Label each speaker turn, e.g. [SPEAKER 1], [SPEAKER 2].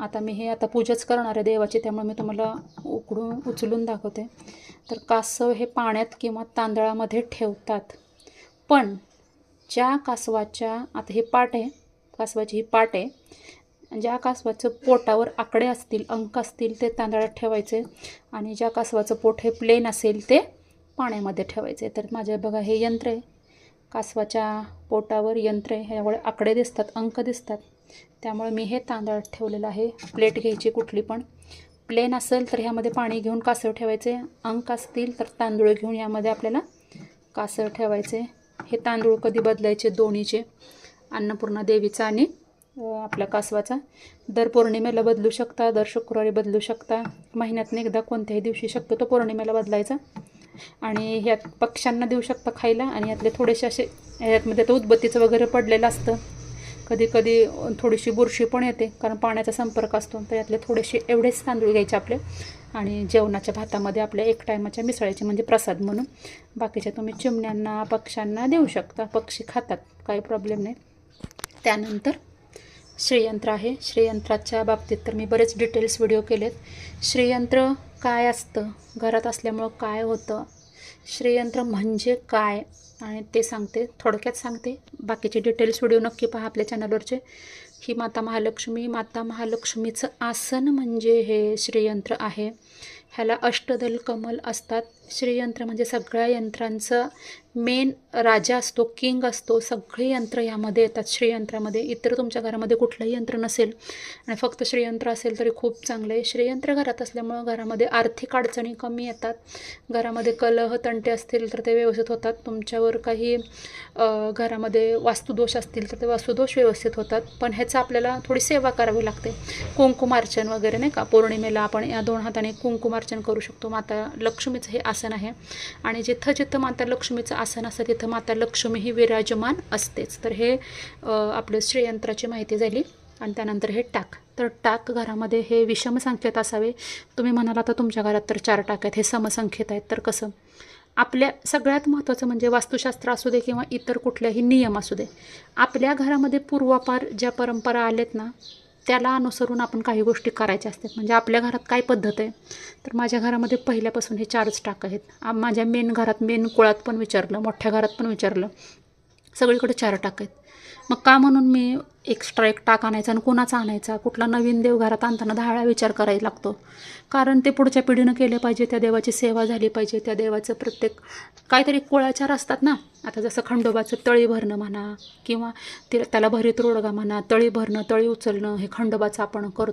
[SPEAKER 1] आता मी हे आता पूजाच करणार आहे देवाची, त्यामुळे मी तुम्हाला उचलून दाखवते. तर कासव हे पाण्यात किंवा तांदळामध्ये ठेवतात, पण ज्या कासवाच्या, आता हे पाट आहे, कासवाची ही पाट आहे, ज्या कासवाचं पोटावर आकडे असतील, अंक असतील, ते तांदळात ठेवायचे, आणि ज्या कासवाचं पोट हे प्लेन असेल ते पाण्यामध्ये ठेवायचे. तर माझ्या बघा हे यंत्र आहे, कासवाच्या पोटावर यंत्र आहे, ह्यामुळे आकडे दिसतात, अंक दिसतात, त्यामुळे मी हे तांदळात ठेवलेलं आहे. प्लेट घ्यायची कुठली पण, प्लेन असेल तर ह्यामध्ये पाणी घेऊन कासव ठेवायचे, अंक असतील तर तांदूळ घेऊन यामध्ये आपल्याला कासव ठेवायचे. हे तांदूळ कधी बदलायचे? दोन्हीचे, अन्नपूर्णा देवीचा आणि आपल्या कासवाचा. दर पौर्णिमेला बदलू शकता, दर शुक्रवारी बदलू शकता, महिन्यातून एकदा कोणत्याही दिवशी, शक्यतो पौर्णिमेला बदलायचा. आणि ह्यात पक्ष्यांना देऊ शकता खायला. आणि यातले थोडेसे असे, ह्यातमध्ये तर उदबत्तीचं वगैरे पडलेलं असतं, कधी कधी थोडीशी बुरशी पण येते कारण पाण्याचा संपर्क असतो. तर यातले थोडेसे एवढेच तांदूळ घ्यायचे आपले, आणि जेवणाच्या भातामध्ये आपल्या एक टायमाच्या मिसळायचे, म्हणजे प्रसाद म्हणून. बाकीच्या तुम्ही चिमण्यांना, पक्ष्यांना देऊ शकता, पक्षी खातात, काही प्रॉब्लेम नाही. त्यानंतर श्रीयंत्र आहे. श्रीयंत्राच्या बाबतीत तर मी बरेच डिटेल्स व्हिडिओ केलेत. श्रीयंत्र काय असतं, घरात असल्यामुळं काय होतं, श्रीयंत्र म्हणजे काय, आणि ते सांगते, थोडक्यात सांगते. बाकीचे डिटेल्स व्हिडिओ नक्की पहा आपल्या चॅनलवरचे. ही माता महालक्ष्मी, माता महालक्ष्मीचं आसन म्हणजे हे श्रीयंत्र आहे. ह्याला अष्टदल कमल असतात. श्रीयंत्र म्हणजे सगळ्या यंत्रांचं मेन राजा असतो, किंग असतो. सगळे यंत्र यामध्ये येतात श्रीयंत्रामध्ये. इतर तुमच्या घरामध्ये कुठलंही यंत्र नसेल आणि फक्त श्रीयंत्र असेल तरी खूप चांगलं आहे. श्रीयंत्र घरात असल्यामुळं घरामध्ये आर्थिक अडचणी कमी येतात. घरामध्ये कलह तंटे असतील तर ते व्यवस्थित होतात. तुमच्यावर काही घरामध्ये वास्तुदोष असतील तर ते वास्तुदोष व्यवस्थित होतात. पण ह्याचं आपल्याला थोडी सेवा करावी लागते. कुंकुमार्चन वगैरे नाही का, पौर्णिमेला आपण या 2 हाताने कुंकुमार्चन करू शकतो. माता लक्ष्मीचं हे आसन आहे, आणि जिथं जिथं माता लक्ष्मीचं आसन असतं तिथं माता लक्ष्मी ही विराजमान असतेच. तर हे आपलं श्रीयंत्राची माहिती झाली. आणि त्यानंतर हे टाक. तर टाक घरामध्ये हे विषमसंख्येत असावे. तुम्ही म्हणाला तर तुमच्या घरात तर 4 टाक आहेत, हे समसंख्येत आहेत. तर कसं, आपल्या सगळ्यात महत्त्वाचं म्हणजे वास्तुशास्त्र असू दे किंवा इतर कुठल्याही नियम असू दे, आपल्या घरामध्ये पूर्वापार ज्या परंपरा आलेत ना, त्याला अनुसरून आपण काही गोष्टी करायच्या असतात. म्हणजे आपल्या घरात काय पद्धत आहे, तर माझ्या घरामध्ये पहिल्यापासून हे 4च टाक आहेत. माझ्या मेन घरात, मेन कुळात पण विचारलं, मोठ्या घरात पण विचारलं, सगळीकडे 4 टाक आहेत. मग का म्हणून मी एक्स्ट्रा एक टाक आणायचा, आणि कोणाचा आणायचा, कुठला नवीन देव घरात आणताना 10 वेळा विचार करायला लागतो. कारण ते पुढच्या पिढीनं केले पाहिजे, त्या देवाची सेवा झाली पाहिजे, त्या देवाचं प्रत्येक काहीतरी कुळाचार असतात ना. आता जसं खंडोबाचं तळी भरणं म्हणा, किंवा त्याला भरीत रोडगा म्हणा, तळी भरणं, तळी उचलणं, हे खंडोबाचं आपण करतो.